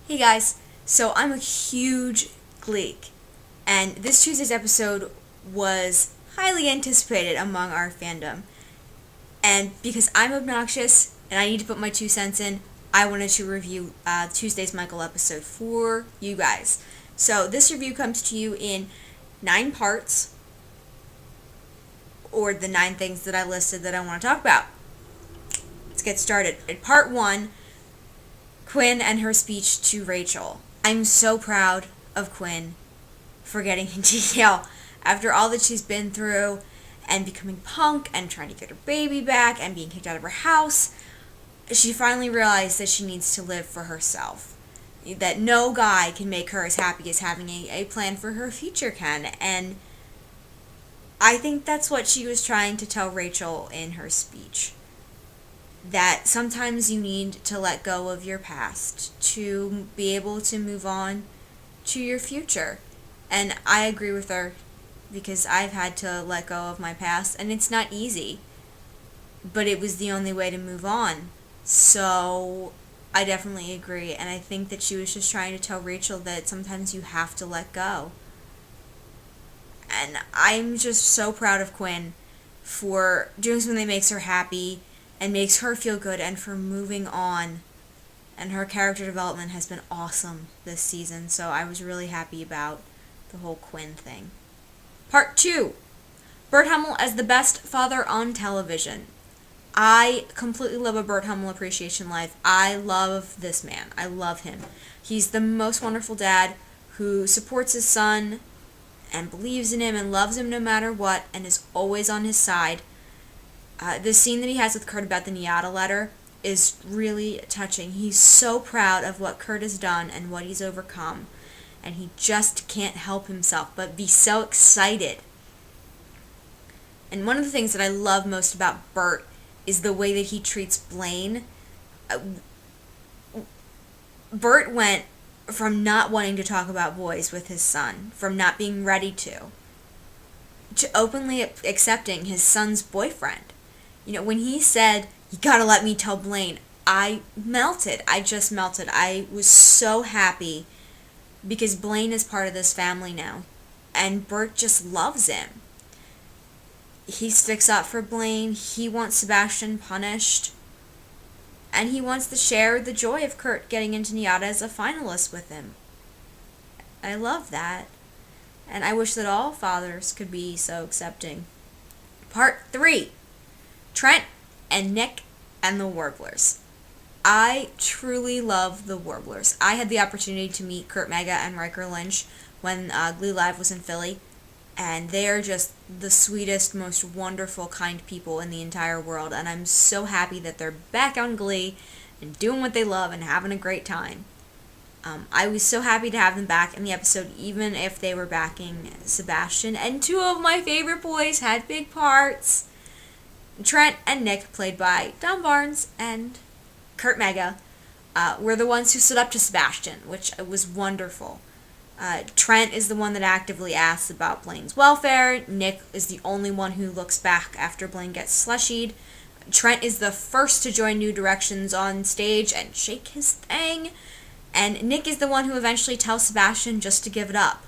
Hey guys, so I'm a huge Glee, and this Tuesday's episode was highly anticipated among our fandom. And because I'm obnoxious and I need to put my 2 cents in, I wanted to review Tuesday's Michael episode for you guys. So this review comes to you in 9 parts, or the 9 things that I listed that I want to talk about. Let's get started. In part 1, Quinn and her speech to Rachel. I'm so proud of Quinn for getting into Yale after all that she's been through and becoming punk and trying to get her baby back and being kicked out of her house. She finally realized that she needs to live for herself. That no guy can make her as happy as having a plan for her future can. And I think that's what she was trying to tell Rachel in her speech. That sometimes you need to let go of your past to be able to move on to your future. And I agree with her because I've had to let go of my past, and it's not easy. But it was the only way to move on. So I definitely agree, and I think that she was just trying to tell Rachel that sometimes you have to let go. And I'm just so proud of Quinn for doing something that makes her happy and makes her feel good, and for moving on. And her character development has been awesome this season, so I was really happy about the whole Quinn thing. Part 2. Burt Hummel as the best father on television. I completely love A Burt Hummel Appreciation Life. I love this man. I love him. He's the most wonderful dad who supports his son and believes in him and loves him no matter what and is always on his side. The scene that he has with Kurt about the Niata letter is really touching. He's so proud of what Kurt has done and what he's overcome, and he just can't help himself but be so excited. And one of the things that I love most about Burt is the way that he treats Blaine. Burt went from not wanting to talk about boys with his son, from not being ready to openly accepting his son's boyfriend. You know, when he said, "You gotta let me tell Blaine," I melted. I just melted. I was so happy because Blaine is part of this family now, and Burt just loves him. He sticks up for Blaine. He wants Sebastian punished, and he wants to share the joy of Kurt getting into Niata as a finalist with him. I love that, and I wish that all fathers could be so accepting. Part 3. Trent and Nick and the Warblers. I truly love the Warblers. I had the opportunity to meet Kurt Mega and Riker Lynch when Glee Live was in Philly, and they are just the sweetest, most wonderful, kind people in the entire world, and I'm so happy that they're back on Glee and doing what they love and having a great time. I was so happy to have them back in the episode, even if they were backing Sebastian, and 2 of my favorite boys had big parts. Trent and Nick, played by Don Barnes and Kurt Mega, were the ones who stood up to Sebastian, which was wonderful. Trent is the one that actively asks about Blaine's welfare. Nick is the only one who looks back after Blaine gets slushied. Trent is the first to join New Directions on stage and shake his thing. And Nick is the one who eventually tells Sebastian just to give it up.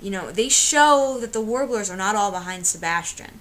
You know, they show that the Warblers are not all behind Sebastian.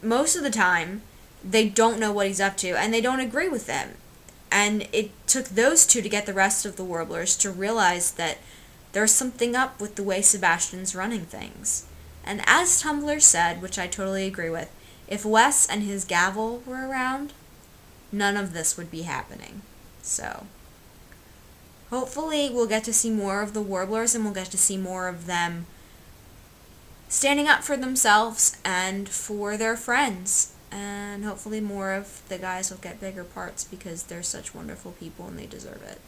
Most of the time, they don't know what he's up to, and they don't agree with him. And it took those 2 to get the rest of the Warblers to realize that there's something up with the way Sebastian's running things. And as Tumblr said, which I totally agree with, if Wes and his gavel were around, none of this would be happening. So hopefully we'll get to see more of the Warblers, and we'll get to see more of them standing up for themselves and for their friends. And hopefully more of the guys will get bigger parts because they're such wonderful people and they deserve it.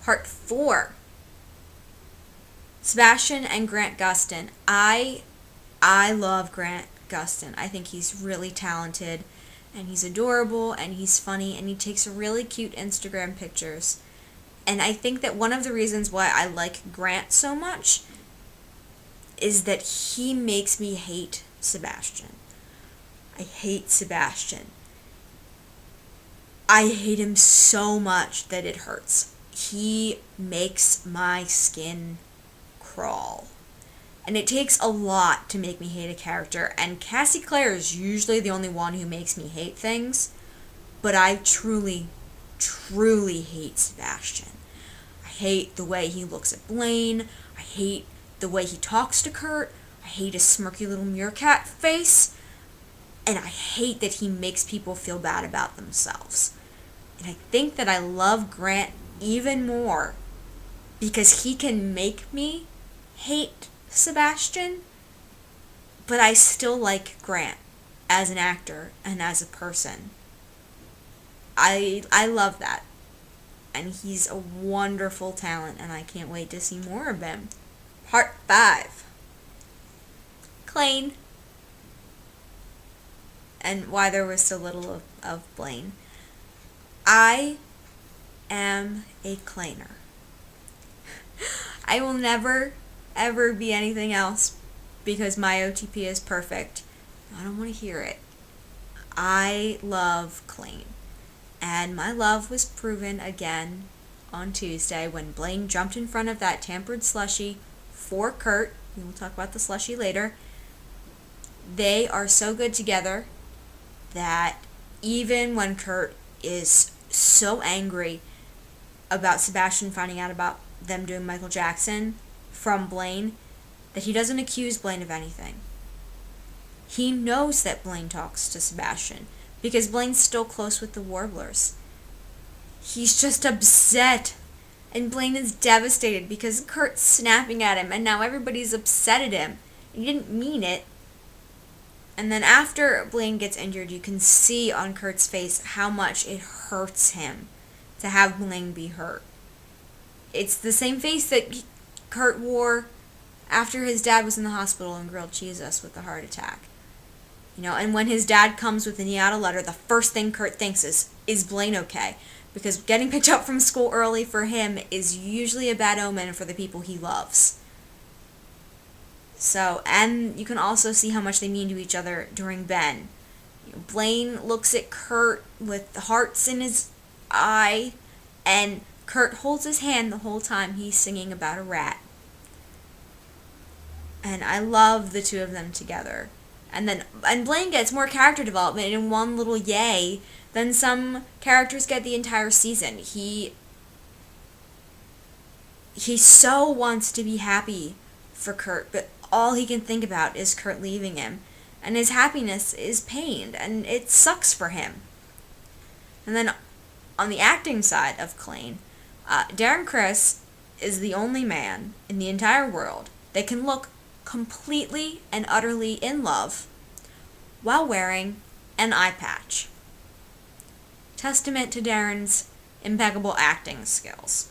Part 4. Sebastian and Grant Gustin. I love Grant Gustin. I think he's really talented, and he's adorable, and he's funny, and he takes really cute Instagram pictures. And I think that one of the reasons why I like Grant so much is that he makes me hate Sebastian. I hate Sebastian. I hate him so much that it hurts. he makes my skin crawl. And it takes a lot to make me hate a character, and Cassie Clare is usually the only one who makes me hate things, but I truly, truly hate Sebastian. I hate the way he looks at Blaine, I hate the way he talks to Kurt, I hate his smirky little meerkat face, and I hate that he makes people feel bad about themselves. And I think that I love Grant even more because he can make me hate Sebastian, but I still like Grant as an actor and as a person. I love that. And he's a wonderful talent, and I can't wait to see more of him. Part 5. Klaine. And why there was so little of Blaine. I am a Klainer. I will never, ever be anything else because my OTP is perfect. I don't want to hear it. I love Klaine. And my love was proven again on Tuesday when Blaine jumped in front of that tampered slushie for Kurt. We will talk about the slushie later. They are so good together that even when Kurt is so angry about Sebastian finding out about them doing Michael Jackson from Blaine, that he doesn't accuse Blaine of anything. He knows that Blaine talks to Sebastian because Blaine's still close with the Warblers. He's just upset, and Blaine is devastated because Kurt's snapping at him and now everybody's upset at him. He didn't mean it. And then after Blaine gets injured, you can see on Kurt's face how much it hurts him to have Blaine be hurt. It's the same face that Kurt wore after his dad was in the hospital and grilled Jesus with a heart attack. You know, and when his dad comes with a Niata letter, the first thing Kurt thinks is Blaine okay? Because getting picked up from school early for him is usually a bad omen for the people he loves. So, and you can also see how much they mean to each other during Ben. You know, Blaine looks at Kurt with hearts in his eye, and Kurt holds his hand the whole time he's singing about a rat. And I love the two of them together. And Blaine gets more character development in one little yay than some characters get the entire season. He so wants to be happy for Kurt, but all he can think about is Kurt leaving him. And his happiness is pained, and it sucks for him. And then on the acting side of Klaine, Darren Criss is the only man in the entire world that can look completely and utterly in love while wearing an eye patch. Testament to Darren's impeccable acting skills.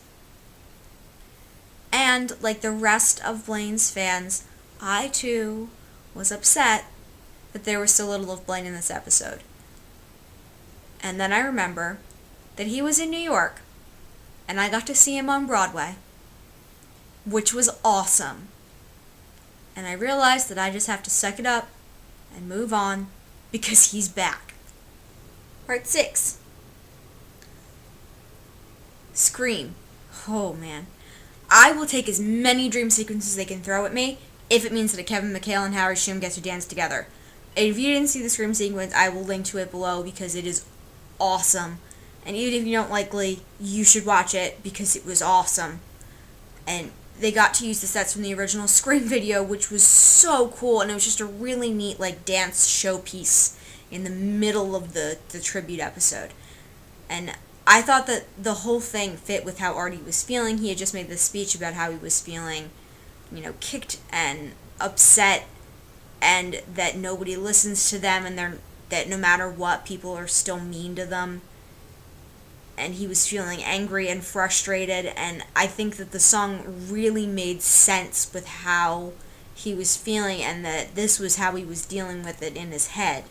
And like the rest of Blaine's fans, I too was upset that there was so little of Blaine in this episode. And then I remember that he was in New York, and I got to see him on Broadway, which was awesome. And I realized that I just have to suck it up and move on because he's back. Part 6. Scream. Oh man. I will take as many dream sequences they can throw at me if it means that Kevin McHale and Harry Shum get to dance together. If you didn't see the Scream sequence, I will link to it below because it is awesome. And even if you don't like Glee, you should watch it because it was awesome. And they got to use the sets from the original Scream video, which was so cool, and it was just a really neat like dance showpiece in the middle of the tribute episode. And I thought that the whole thing fit with how Artie was feeling. He had just made this speech about how he was feeling, you know, kicked and upset, and that nobody listens to them, and that no matter what, people are still mean to them. And he was feeling angry and frustrated, and I think that the song really made sense with how he was feeling, and that this was how he was dealing with it in his head.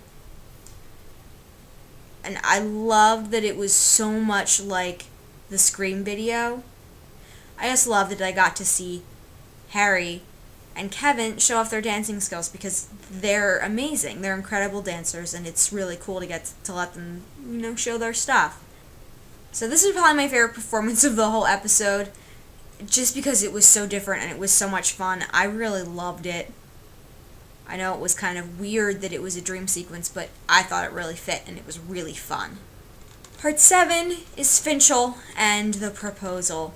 And I loved that it was so much like the Scream video. I just loved that I got to see Harry and Kevin show off their dancing skills because they're amazing. They're incredible dancers, and it's really cool to get to let them, you know, show their stuff. So this is probably my favorite performance of the whole episode, just because it was so different and it was so much fun. I really loved it. I know it was kind of weird that it was a dream sequence, but I thought it really fit and it was really fun. Part 7 is Finchel and the proposal.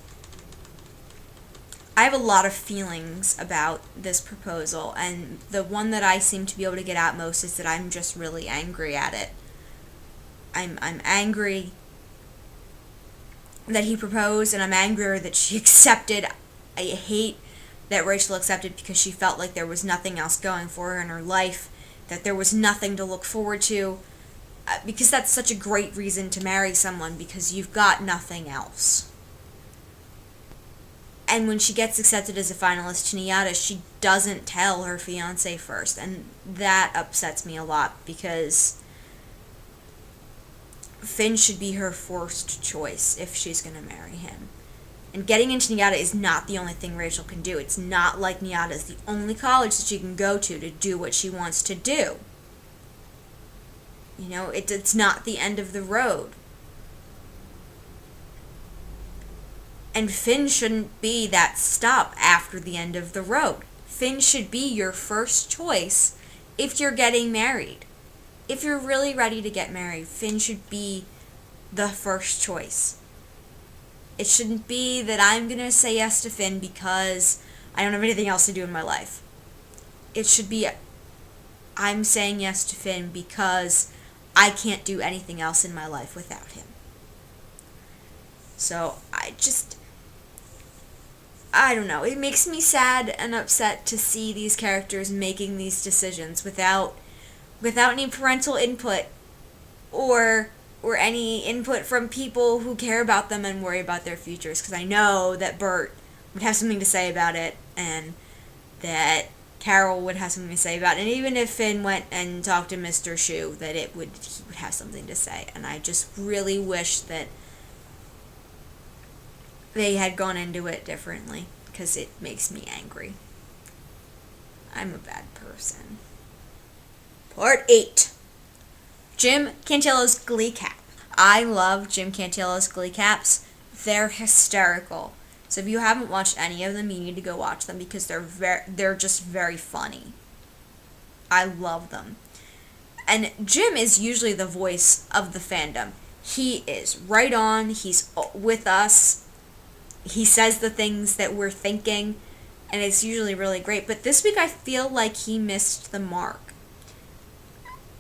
I have a lot of feelings about this proposal, and the one that I seem to be able to get out most is that I'm just really angry at it. I'm angry that he proposed, and I'm angrier that she accepted. I hate that Rachel accepted because she felt like there was nothing else going for her in her life, that there was nothing to look forward to, because that's such a great reason to marry someone, because you've got nothing else. And when she gets accepted as a finalist to NIADA, she doesn't tell her fiancé first, and that upsets me a lot, because Finn should be her first choice if she's going to marry him. And getting into NIADA is not the only thing Rachel can do. It's not like NIADA is the only college that she can go to do what she wants to do. You know, it's not the end of the road. And Finn shouldn't be that stop after the end of the road. Finn should be your first choice if you're getting married. If you're really ready to get married, Finn should be the first choice. It shouldn't be that I'm going to say yes to Finn because I don't have anything else to do in my life. It should be I'm saying yes to Finn because I can't do anything else in my life without him. So I don't know. It makes me sad and upset to see these characters making these decisions without any parental input or any input from people who care about them and worry about their futures. Because I know that Bert would have something to say about it, and that Carol would have something to say about it. And even if Finn went and talked to Mr. Shu, that he would have something to say. And I just really wish that they had gone into it differently, because it makes me angry. I'm a bad person. Part 8. Jim Cantillo's Glee cap. I love Jim Cantillo's Glee caps. They're hysterical. So if you haven't watched any of them, you need to go watch them, because they're just very funny. I love them. And Jim is usually the voice of the fandom. He is right on. He's with us. He says the things that we're thinking, and it's usually really great. But this week I feel like he missed the mark.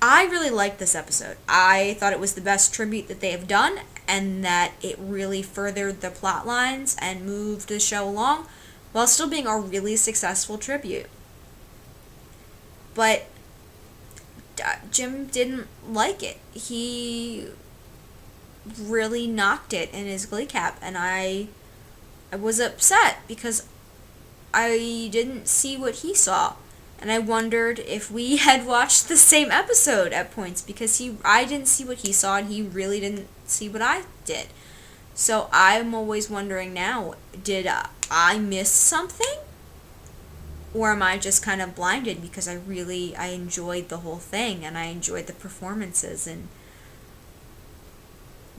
I really liked this episode. I thought it was the best tribute that they have done, and that it really furthered the plot lines and moved the show along while still being a really successful tribute. But Jim didn't like it. He really knocked it in his Glee cap, and I was upset because I didn't see what he saw. And I wondered if we had watched the same episode at points, because I didn't see what he saw and he really didn't see what I did. So I'm always wondering now, did I miss something? Or am I just kind of blinded because I enjoyed the whole thing and I enjoyed the performances, and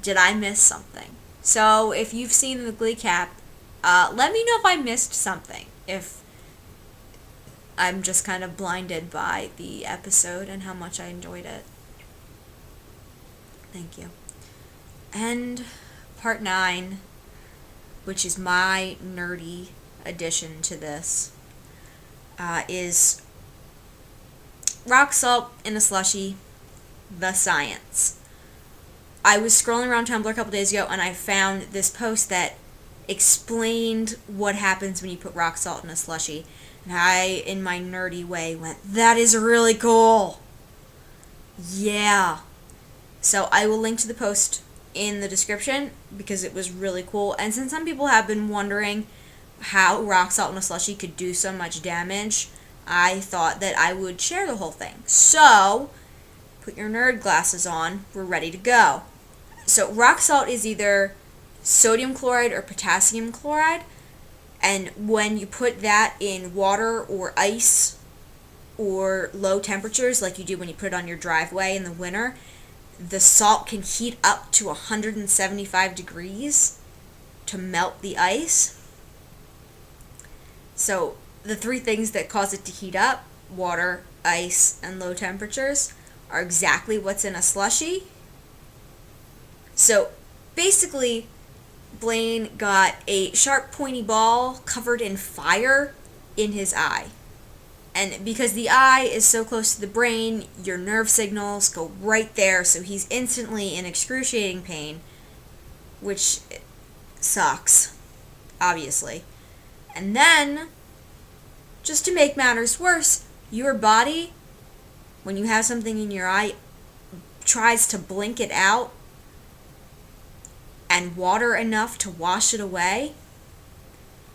did I miss something? So if you've seen the Glee cap, let me know if I missed something. If I'm just kind of blinded by the episode and how much I enjoyed it. Thank you. And part 9, which is my nerdy addition to this, is rock salt in a slushie, the science. I was scrolling around Tumblr a couple days ago and I found this post that explained what happens when you put rock salt in a slushie. And I, in my nerdy way, went, that is really cool. Yeah. So I will link to the post in the description because it was really cool. And since some people have been wondering how rock salt in a slushie could do so much damage, I thought that I would share the whole thing. So, put your nerd glasses on. We're ready to go. So rock salt is either sodium chloride or potassium chloride. And when you put that in water or ice or low temperatures, like you do when you put it on your driveway in the winter, the salt can heat up to 175 degrees to melt the ice. So the three things that cause it to heat up, water, ice, and low temperatures, are exactly what's in a slushie. So basically, Blaine got a sharp, pointy ball covered in fire in his eye. And because the eye is so close to the brain, your nerve signals go right there, so he's instantly in excruciating pain, which sucks, obviously. And then, just to make matters worse, your body, when you have something in your eye, tries to blink it out and water enough to wash it away.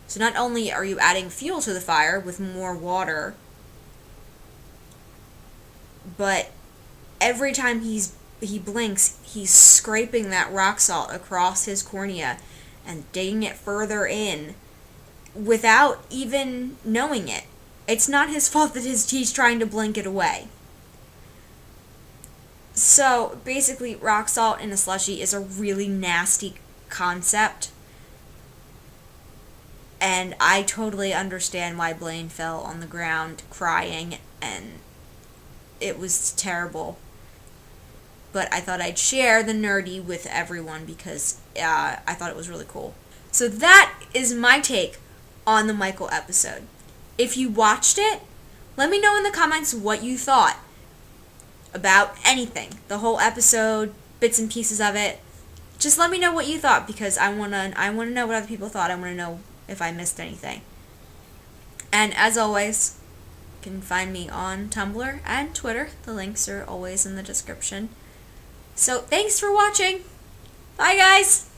So not only are you adding fuel to the fire with more water, but every time he blinks, he's scraping that rock salt across his cornea and digging it further in without even knowing it. It's not his fault that he's trying to blink it away. So basically, rock salt in a slushie is a really nasty concept, and I totally understand why Blaine fell on the ground crying, and it was terrible. But I thought I'd share the nerdy with everyone because I thought it was really cool. So that is my take on the Michael episode. If you watched it, let me know in the comments what you thought about anything. The whole episode, bits and pieces of it. Just let me know what you thought, because I wanna know what other people thought. I wanna know if I missed anything. And as always, you can find me on Tumblr and Twitter. The links are always in the description. So thanks for watching. Bye, guys.